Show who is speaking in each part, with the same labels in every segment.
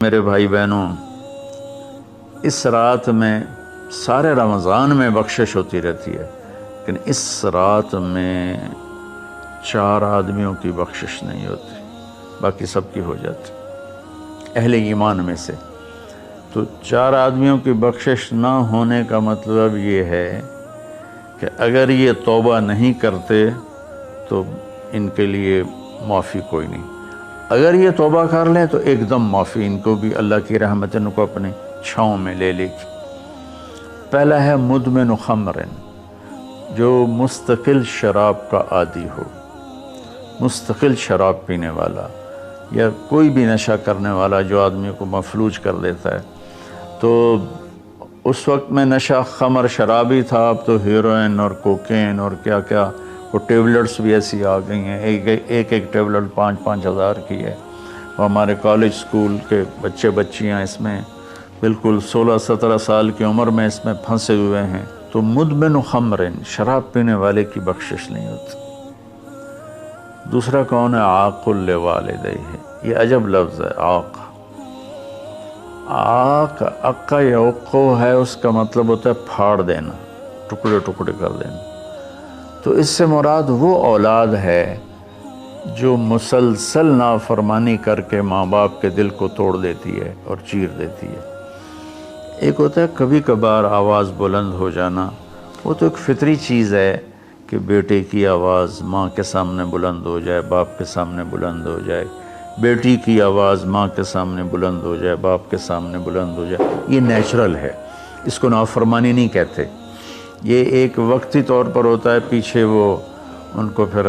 Speaker 1: میرے بھائی بہنوں، اس رات میں سارے رمضان میں بخشش ہوتی رہتی ہے، لیکن اس رات میں 4 آدمیوں کی بخشش نہیں ہوتی، باقی سب کی ہو جاتی اہل ایمان میں سے۔ تو 4 آدمیوں کی بخشش نہ ہونے کا مطلب یہ ہے کہ اگر یہ توبہ نہیں کرتے تو ان کے لیے معافی کوئی نہیں، اگر یہ توبہ کر لیں تو ایک دم معافی، ان کو بھی اللہ کی رحمت ان کو اپنے چھاؤں میں لے لے گی۔ پہلا ہے مدمن خمر، جو مستقل شراب کا عادی ہو، مستقل شراب پینے والا یا کوئی بھی نشہ کرنے والا جو آدمی کو مفلوج کر دیتا ہے۔ تو اس وقت میں نشہ خمر شرابی تھا، اب تو ہیروئن اور کوکین اور کیا کیا، وہ ٹیبلٹس بھی ایسی آ گئی ہیں، ایک ٹیبلٹ 5-5 ہزار کی ہے۔ وہ ہمارے کالج سکول کے بچے بچیاں اس میں بالکل 16-17 سال کی عمر میں اس میں پھنسے ہوئے ہیں۔ تو مدمن خمر، شراب پینے والے کی بخشش نہیں ہوتی۔ دوسرا کون ہے؟ عاق لوالدیہ، یہ عجب لفظ ہے، عاق۔ عاق، عقا یعقو ہے، اس کا مطلب ہوتا ہے پھاڑ دینا، ٹکڑے ٹکڑے کر دینا۔ تو اس سے مراد وہ اولاد ہے جو مسلسل نافرمانی کر کے ماں باپ کے دل کو توڑ دیتی ہے اور چیر دیتی ہے۔ ایک ہوتا ہے کبھی کبھار آواز بلند ہو جانا، وہ تو ایک فطری چیز ہے کہ بیٹے کی آواز ماں کے سامنے بلند ہو جائے، باپ کے سامنے بلند ہو جائے، بیٹی کی آواز ماں کے سامنے بلند ہو جائے، باپ کے سامنے بلند ہو جائے، یہ نیچرل ہے، اس کو نافرمانی نہیں کہتے۔ یہ ایک وقتی طور پر ہوتا ہے، پیچھے وہ ان کو پھر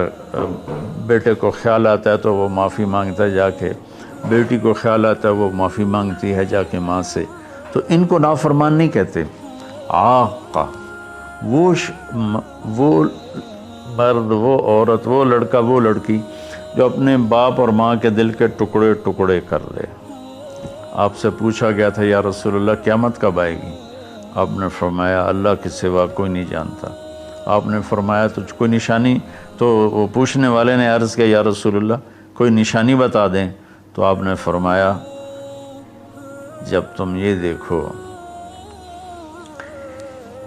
Speaker 1: بیٹے کو خیال آتا ہے تو وہ معافی مانگتا ہے جا کے، بیٹی کو خیال آتا ہے وہ معافی مانگتی ہے جا کے ماں سے، تو ان کو نافرمان نہیں کہتے۔ عاقہ، وہ مرد، وہ عورت، وہ لڑکا، وہ لڑکی جو اپنے باپ اور ماں کے دل کے ٹکڑے ٹکڑے کر دے۔ آپ سے پوچھا گیا تھا یا رسول اللہ قیامت کب آئے گی؟ آپ نے فرمایا اللہ کے سوا کوئی نہیں جانتا۔ آپ نے فرمایا تو کوئی نشانی؟ تو وہ پوچھنے والے نے عرض کیا یا رسول اللہ کوئی نشانی بتا دیں، تو آپ نے فرمایا جب تم یہ دیکھو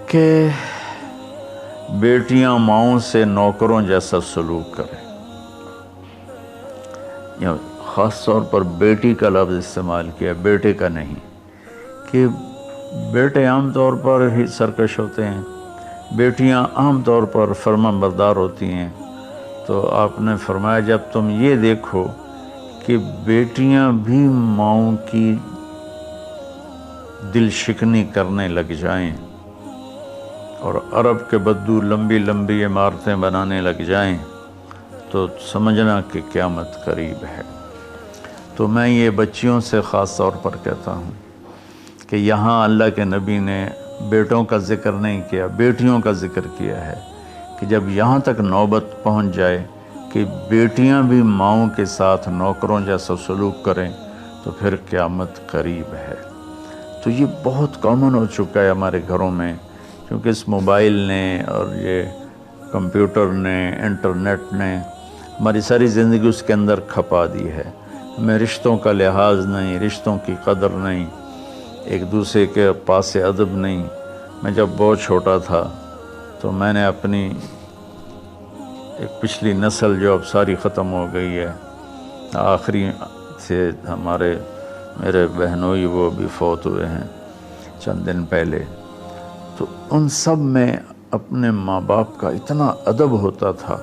Speaker 1: کہ بیٹیاں ماؤں سے نوکروں جیسا سلوک کریں، یا خاص طور پر بیٹی کا لفظ استعمال کیا، بیٹے کا نہیں، کہ بیٹے عام طور پر ہی سرکش ہوتے ہیں، بیٹیاں عام طور پر فرمان بردار ہوتی ہیں۔ تو آپ نے فرمایا جب تم یہ دیکھو کہ بیٹیاں بھی ماؤں کی دل شکنی کرنے لگ جائیں اور عرب کے بدو لمبی لمبی عمارتیں بنانے لگ جائیں، تو سمجھنا کہ قیامت قریب ہے۔ تو میں یہ بچیوں سے خاص طور پر کہتا ہوں کہ یہاں اللہ کے نبی نے بیٹوں کا ذکر نہیں کیا، بیٹیوں کا ذکر کیا ہے، کہ جب یہاں تک نوبت پہنچ جائے کہ بیٹیاں بھی ماؤں کے ساتھ نوکروں جیسا سلوک کریں تو پھر قیامت قریب ہے۔ تو یہ بہت کامن ہو چکا ہے ہمارے گھروں میں، کیونکہ اس موبائل نے اور یہ کمپیوٹر نے، انٹرنیٹ نے ہماری ساری زندگی اس کے اندر کھپا دی ہے۔ ہمیں رشتوں کا لحاظ نہیں، رشتوں کی قدر نہیں، ایک دوسرے کے پاس ادب نہیں۔ میں جب بہت چھوٹا تھا تو میں نے اپنی ایک پچھلی نسل جو اب ساری ختم ہو گئی ہے، آخری سے میرے بہنوئی وہ بھی فوت ہوئے ہیں چند دن پہلے، تو ان سب میں اپنے ماں باپ کا اتنا ادب ہوتا تھا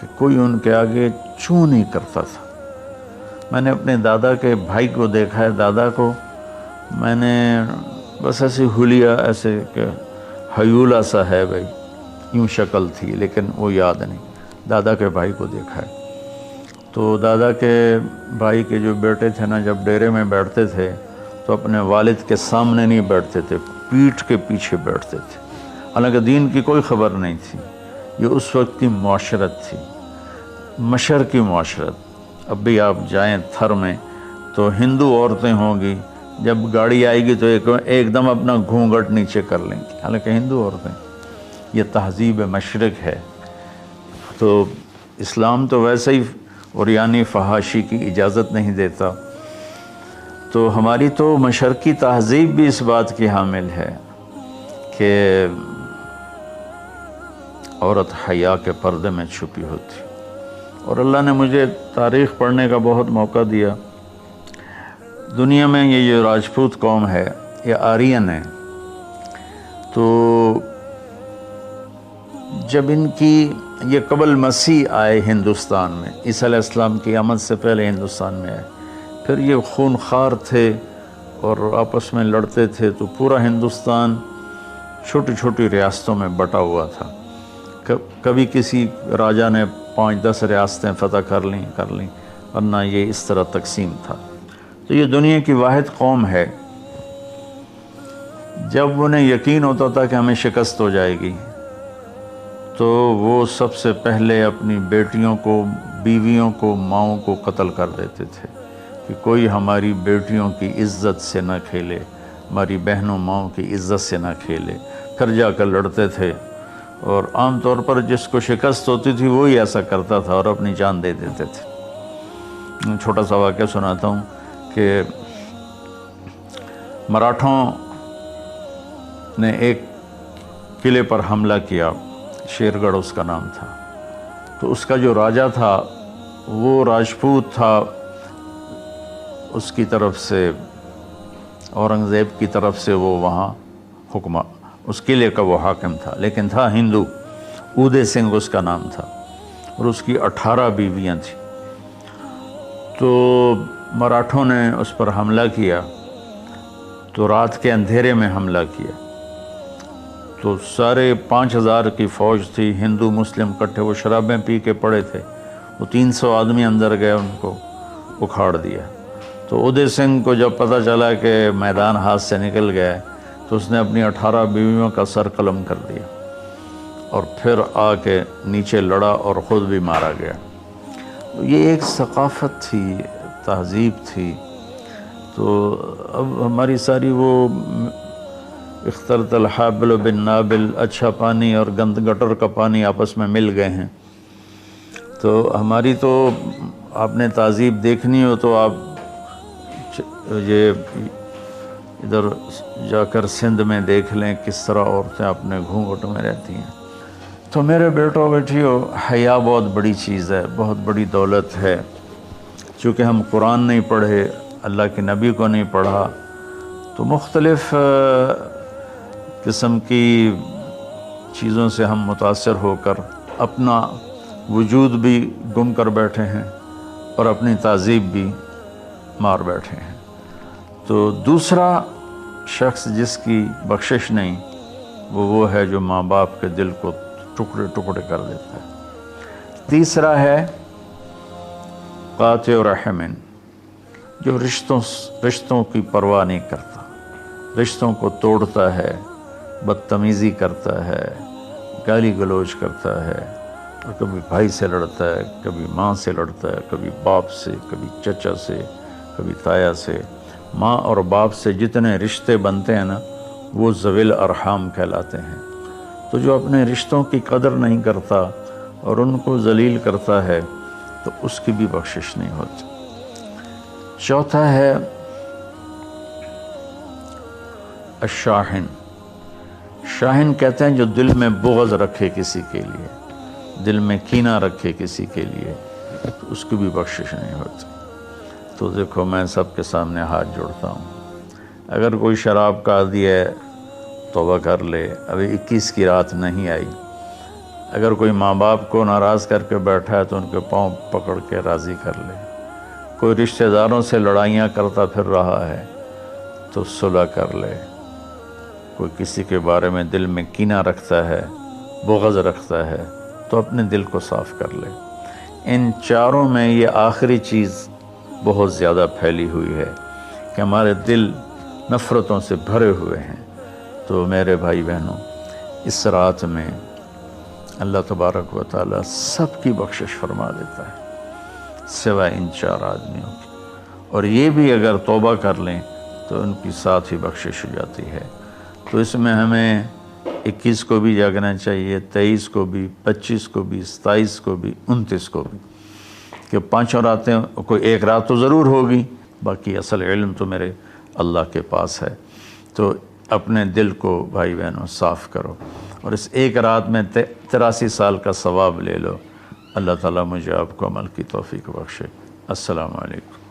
Speaker 1: کہ کوئی ان کے آگے چوں نہیں کرتا تھا۔ میں نے اپنے دادا کے بھائی کو دیکھا ہے، دادا کو میں نے بس ایسے حلیہ، ایسے کہ حیولہ سا ہے بھائی، یوں شکل تھی لیکن وہ یاد نہیں، دادا کے بھائی کو دیکھا ہے۔ تو دادا کے بھائی کے جو بیٹے تھے نا، جب ڈیرے میں بیٹھتے تھے تو اپنے والد کے سامنے نہیں بیٹھتے تھے، پیٹھ کے پیچھے بیٹھتے تھے، حالانکہ دین کی کوئی خبر نہیں تھی۔ یہ اس وقت کی معاشرت تھی، مشرقی معاشرت۔ اب بھی آپ جائیں تھر میں تو ہندو عورتیں ہوں گی، جب گاڑی آئے گی تو ایک دم اپنا گھونگھٹ نیچے کر لیں گی، حالانکہ ہندو عورتیں۔ یہ تہذیب مشرق ہے۔ تو اسلام تو ویسے ہی عریانی فحاشی کی اجازت نہیں دیتا۔ تو ہماری تو مشرقی تہذیب بھی اس بات کی حامل ہے کہ عورت حیا کے پردے میں چھپی ہوتی، اور اللہ نے مجھے تاریخ پڑھنے کا بہت موقع دیا۔ دنیا میں یہ جو راجپوت قوم ہے یہ آرین ہے، تو جب ان کی یہ قبل مسیح آئے ہندوستان میں، عیسیٰ علیہ السلام کی آمد سے پہلے ہندوستان میں آئے، پھر یہ خونخوار تھے اور آپس میں لڑتے تھے، تو پورا ہندوستان چھوٹی چھوٹی ریاستوں میں بٹا ہوا تھا۔ کبھی کسی راجا نے 5-10 ریاستیں فتح کر لیں ورنہ یہ اس طرح تقسیم تھا۔ تو یہ دنیا کی واحد قوم ہے، جب انہیں یقین ہوتا تھا کہ ہمیں شکست ہو جائے گی تو وہ سب سے پہلے اپنی بیٹیوں کو، بیویوں کو، ماؤں کو قتل کر دیتے تھے کہ کوئی ہماری بیٹیوں کی عزت سے نہ کھیلے، ہماری بہنوں ماؤں کی عزت سے نہ کھیلے۔ پھر جا کر لڑتے تھے، اور عام طور پر جس کو شکست ہوتی تھی وہی ایسا کرتا تھا اور اپنی جان دے دیتے تھے۔ چھوٹا سا واقعہ سناتا ہوں کہ مراٹھوں نے ایک قلعے پر حملہ کیا، شیر گڑھ اس کا نام تھا، تو اس کا جو راجا تھا وہ راجپوت تھا، اس کی طرف سے اورنگزیب کی طرف سے وہ وہاں اس قلعے کا وہ حاکم تھا، لیکن تھا ہندو، اودے سنگھ اس کا نام تھا، اور اس کی 18 بیویاں تھیں۔ تو مراٹھوں نے اس پر حملہ کیا، تو رات کے اندھیرے میں حملہ کیا، تو سارے 5000 کی فوج تھی، ہندو مسلم کٹھے، وہ شرابیں پی کے پڑے تھے، وہ 300 آدمی اندر گئے، ان کو اکھاڑ دیا۔ تو اودے سنگھ کو جب پتہ چلا کہ میدان ہاتھ سے نکل گیا تو اس نے اپنی 18 بیویوں کا سر قلم کر دیا، اور پھر آ کے نیچے لڑا اور خود بھی مارا گیا۔ یہ ایک ثقافت تھی، تہذیب تھی۔ تو اب ہماری ساری وہ اختلط الحابل بالنابل، اچھا پانی اور گند گٹر کا پانی آپس میں مل گئے ہیں۔ تو ہماری تو آپ نے تہذیب دیکھنی ہو تو آپ یہ ادھر جا کر سندھ میں دیکھ لیں کس طرح عورتیں اپنے گھونگھٹ میں رہتی ہیں۔ تو میرے بیٹوں بیٹیوں، حیا بہت بڑی چیز ہے، بہت بڑی دولت ہے۔ چونکہ ہم قرآن نہیں پڑھے، اللہ کے نبی کو نہیں پڑھا، تو مختلف قسم کی چیزوں سے ہم متاثر ہو کر اپنا وجود بھی گم کر بیٹھے ہیں اور اپنی تہذیب بھی مار بیٹھے ہیں۔ تو دوسرا شخص جس کی بخشش نہیں، وہ ہے جو ماں باپ کے دل کو ٹکڑے ٹکڑے کر دیتا ہے۔ تیسرا ہے قاطع رحم، جو رشتوں کی پرواہ نہیں کرتا، رشتوں کو توڑتا ہے، بدتمیزی کرتا ہے، گالی گلوچ کرتا ہے، اور کبھی بھائی سے لڑتا ہے، کبھی ماں سے لڑتا ہے، کبھی باپ سے، کبھی چچا سے، کبھی تایا سے۔ ماں اور باپ سے جتنے رشتے بنتے ہیں نا، وہ ذوی الارحام کہلاتے ہیں۔ تو جو اپنے رشتوں کی قدر نہیں کرتا اور ان کو ذلیل کرتا ہے تو اس کی بھی بخشش نہیں ہوتی۔ چوتھا ہے الشاحن۔ شاحن کہتے ہیں جو دل میں بغض رکھے کسی کے لیے، دل میں کینہ رکھے کسی کے لیے، تو اس کی بھی بخشش نہیں ہوتی۔ تو دیکھو، میں سب کے سامنے ہاتھ جوڑتا ہوں، اگر کوئی شراب کا عادی ہے توبہ کر لے، ابھی 21 کی رات نہیں آئی۔ اگر کوئی ماں باپ کو ناراض کر کے بیٹھا ہے تو ان کے پاؤں پکڑ کے راضی کر لے۔ کوئی رشتہ داروں سے لڑائیاں کرتا پھر رہا ہے تو صلح کر لے۔ کوئی کسی کے بارے میں دل میں کینہ رکھتا ہے، بغض رکھتا ہے، تو اپنے دل کو صاف کر لے۔ ان چاروں میں یہ آخری چیز بہت زیادہ پھیلی ہوئی ہے کہ ہمارے دل نفرتوں سے بھرے ہوئے ہیں۔ تو میرے بھائی بہنوں، اس رات میں اللہ تبارک و تعالیٰ سب کی بخشش فرما دیتا ہے سوائے ان 4 آدمیوں کی، اور یہ بھی اگر توبہ کر لیں تو ان کی ساتھ ہی بخشش ہو جاتی ہے۔ تو اس میں ہمیں 21 کو بھی جاگنا چاہیے، 23 کو بھی، 25 کو بھی، 27 کو بھی، 29 کو بھی، کہ 5 راتیں، کوئی ایک رات تو ضرور ہوگی باقی اصل علم تو میرے اللہ کے پاس ہے۔ تو اپنے دل کو بھائی بہنوں صاف کرو، اور اس ایک رات میں 83 سال کا ثواب لے لو۔ اللہ تعالیٰ مجھے آپ کو عمل کی توفیق بخشے۔ السلام علیکم۔